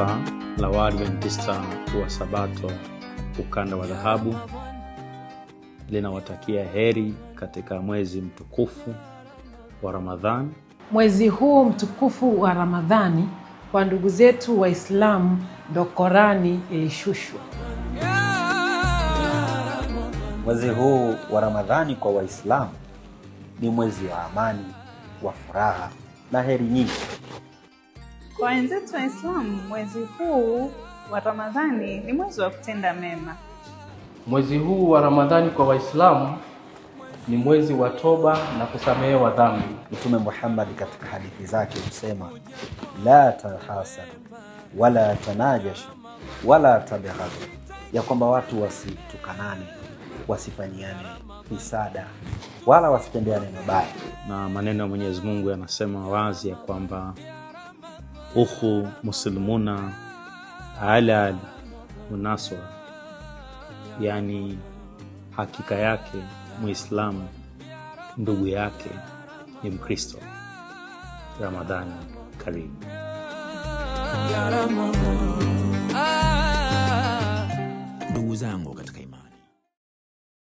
Kanisa la Waadventista wa Sabato ukanda wa dhahabu linawatakia heri katika mwezi mtukufu wa Ramadhani. Mwezi huu mtukufu wa Ramadhani kwa ndugu zetu Waislamu ndo Qur'ani ilishushwa. Mwezi huu wa Ramadhani kwa Waislamu ni mwezi wa amani, wa furaha na heri nyingi. Kwa wenzetu Waislamu, mwezi huu wa Ramadhani ni mwezi wa kutenda mema. Mwezi huu wa Ramadhani kwa Waislamu ni mwezi wa toba na kusamehewa dhambi. Mtume Muhammad katika hadithi zake husema, la tahasadu wala tanajashu wala tabaghadu, ya kwamba watu wasitukanane, wasifanyiane hisada wala wasitendeane mabaya. Na maneno ya Mwenyezi Mungu yanasema wazi ya kwamba ukhu muslimuna ala munaswa, yani hakika yake Muislamu ndugu yake ni Mkristo. Ramadhani karimu. Ndugu zangu